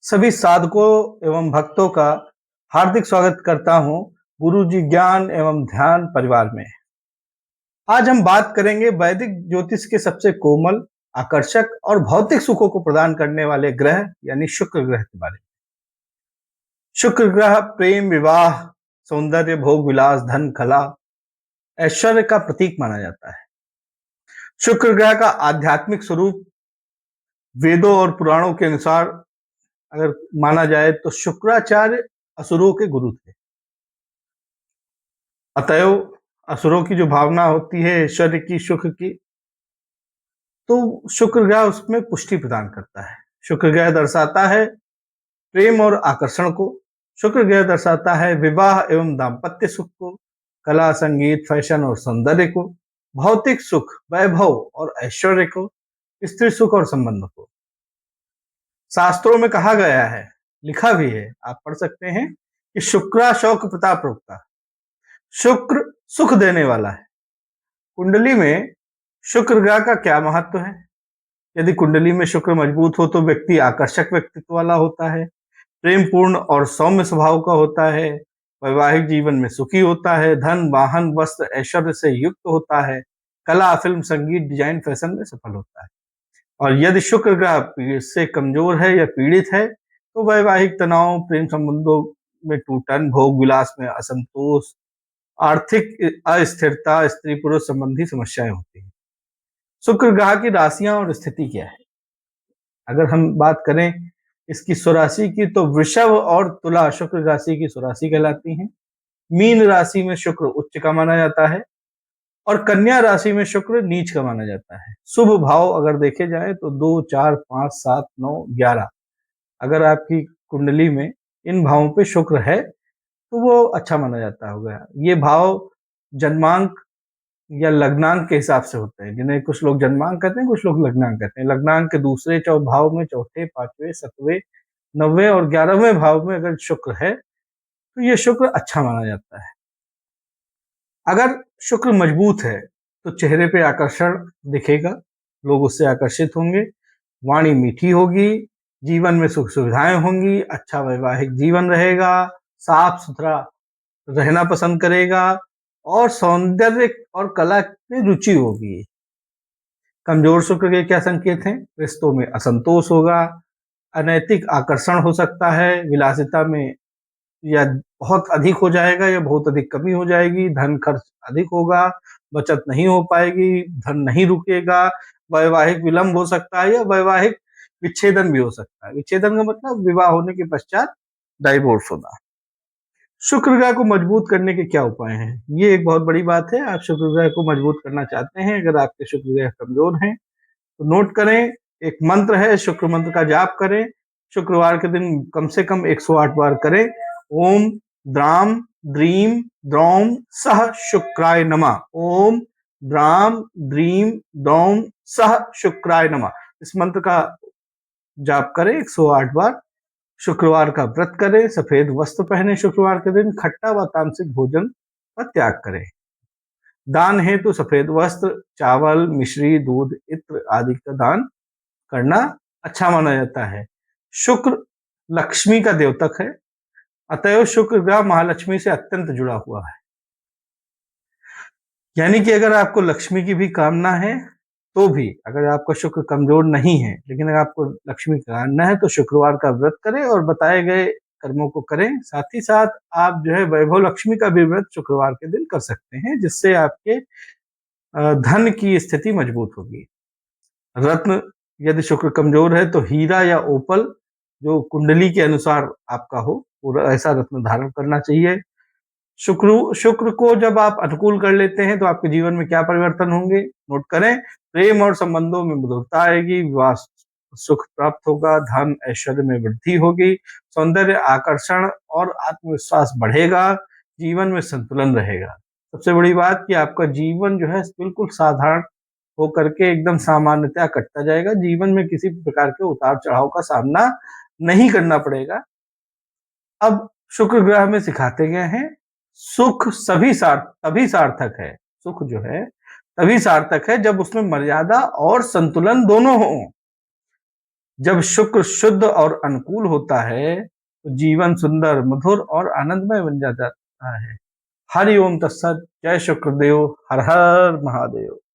सभी साधकों एवं भक्तों का हार्दिक स्वागत करता हूं गुरु जी ज्ञान एवं ध्यान परिवार में। आज हम बात करेंगे वैदिक ज्योतिष के सबसे कोमल, आकर्षक और भौतिक सुखों को प्रदान करने वाले ग्रह यानी शुक्र ग्रह के बारे में। शुक्र ग्रह प्रेम, विवाह, सौंदर्य, भोग विलास, धन, कला, ऐश्वर्य का प्रतीक माना जाता है। शुक्र ग्रह का आध्यात्मिक स्वरूप वेदों और पुराणों के अनुसार अगर माना जाए तो शुक्राचार्य असुरों के गुरु थे। अतएव असुरों की जो भावना होती है ऐश्वर्य की, सुख की, तो शुक्र ग्रह उसमें पुष्टि प्रदान करता है। शुक्र ग्रह दर्शाता है प्रेम और आकर्षण को। शुक्र ग्रह दर्शाता है विवाह एवं दाम्पत्य सुख को, कला, संगीत, फैशन और सौंदर्य को, भौतिक सुख, वैभव और ऐश्वर्य को, स्त्री सुख और संबंध को। शास्त्रों में कहा गया है, लिखा भी है, आप पढ़ सकते हैं कि शुक्रा शौक प्रताप रूपता। शुक्र सुख देने वाला है। कुंडली में शुक्र ग्रह का क्या महत्व है? यदि कुंडली में शुक्र मजबूत हो तो व्यक्ति आकर्षक व्यक्तित्व वाला होता है, प्रेम पूर्ण और सौम्य स्वभाव का होता है, वैवाहिक जीवन में सुखी होता है, धन, वाहन, वस्त्र, ऐश्वर्य से युक्त होता है, कला, फिल्म, संगीत, डिजाइन, फैशन में सफल होता है। और यदि शुक्र ग्रह से कमजोर है या पीड़ित है तो वैवाहिक तनाव, प्रेम संबंधों में टूटन, भोग विलास में असंतोष, आर्थिक अस्थिरता, स्त्री पुरुष संबंधी समस्याएं होती हैं। शुक्र ग्रह की राशियां और स्थिति क्या है? अगर हम बात करें इसकी स्वराशि की तो वृषभ और तुला शुक्र राशि की स्वराशि कहलाती हैं। मीन राशि में शुक्र उच्च का माना जाता है और कन्या राशि में शुक्र नीच का माना जाता है। शुभ भाव अगर देखे जाए तो 2, 4, 5, 7, 9, 11 अगर आपकी कुंडली में इन भावों पे शुक्र है तो वो अच्छा माना जाता होगा। ये भाव जन्मांक या लग्नांक के हिसाब से होते हैं, जिन्हें कुछ लोग जन्मांक कहते हैं, कुछ लोग लग्नांक कहते हैं। लग्नांक के दूसरे भाव में चौथे, पांचवें, सातवें, 9वें और 11वें भाव में अगर शुक्र है तो ये शुक्र अच्छा माना जाता है। अगर शुक्र मजबूत है तो चेहरे पे आकर्षण दिखेगा, लोग उससे आकर्षित होंगे, वाणी मीठी होगी, जीवन में सुख सुविधाएं होंगी, अच्छा वैवाहिक जीवन रहेगा, साफ सुथरा रहना पसंद करेगा और सौंदर्य और कला में रुचि होगी। कमजोर शुक्र के क्या संकेत हैं? रिश्तों में असंतोष होगा, अनैतिक आकर्षण हो सकता है, विलासिता में या बहुत अधिक हो जाएगा या बहुत अधिक कमी हो जाएगी, धन खर्च अधिक होगा, बचत नहीं हो पाएगी, धन नहीं रुकेगा, वैवाहिक विलंब हो सकता है या वैवाहिक विच्छेदन भी हो सकता है। विच्छेदन का मतलब विवाह होने के पश्चात डाइवोर्स होना। शुक्र ग्रह को मजबूत करने के क्या उपाय हैं? ये एक बहुत बड़ी बात है। आप शुक्र ग्रह को मजबूत करना चाहते हैं, अगर आपके शुक्र ग्रह कमजोर हैं तो नोट करें, एक मंत्र है, शुक्र मंत्र का जाप करें। शुक्रवार के दिन कम से कम 108 बार करें। ओम द्राम द्रीम द्रौम सह शुक्राय नमः। ओम द्राम द्रीम द्रौम सह शुक्राय नमः। इस मंत्र का जाप करें 108 बार। शुक्रवार का व्रत करें, सफेद वस्त्र पहने, शुक्रवार के दिन खट्टा व तामसिक भोजन का त्याग करें। दान हेतु सफेद वस्त्र, चावल, मिश्री, दूध, इत्र आदि का दान करना अच्छा माना जाता है। शुक्र लक्ष्मी का द्योतक है, अतएव शुक्र ग्रह महालक्ष्मी से अत्यंत जुड़ा हुआ है। यानी कि अगर आपको लक्ष्मी की भी कामना है तो भी, अगर आपका शुक्र कमजोर नहीं है लेकिन अगर आपको लक्ष्मी का कामना है तो शुक्रवार का व्रत करें और बताए गए कर्मों को करें। साथ ही साथ आप जो है वैभव लक्ष्मी का भी व्रत शुक्रवार के दिन कर सकते हैं, जिससे आपके धन की स्थिति मजबूत होगी। रत्न यदि शुक्र कमजोर है तो हीरा या ओपल जो कुंडली के अनुसार आपका हो, वो ऐसा रत्न धारण करना चाहिए। शुक्र को जब आप अनुकूल कर लेते हैं तो आपके जीवन में क्या परिवर्तन होंगे? नोट करें, प्रेम और संबंधों में मधुरता आएगी, विवाह सुख प्राप्त होगा, धन ऐश्वर्य में वृद्धि होगी, सौंदर्य, आकर्षण और आत्मविश्वास बढ़ेगा, जीवन में संतुलन रहेगा। सबसे बड़ी बात कि आपका जीवन जो है बिल्कुल साधारण होकर के एकदम सामान्यतया कटता जाएगा। जीवन में किसी प्रकार के उतार चढ़ाव का सामना नहीं करना पड़ेगा। अब शुक्र ग्रह में सिखाते गए हैं, सुख तभी सार्थक है। सुख जो है तभी सार्थक है जब उसमें मर्यादा और संतुलन दोनों हो। जब शुक्र शुद्ध और अनुकूल होता है तो जीवन सुंदर, मधुर और आनंदमय बन जाता है। हरि ओम तत्सत। जय शुक्रदेव। हर हर महादेव।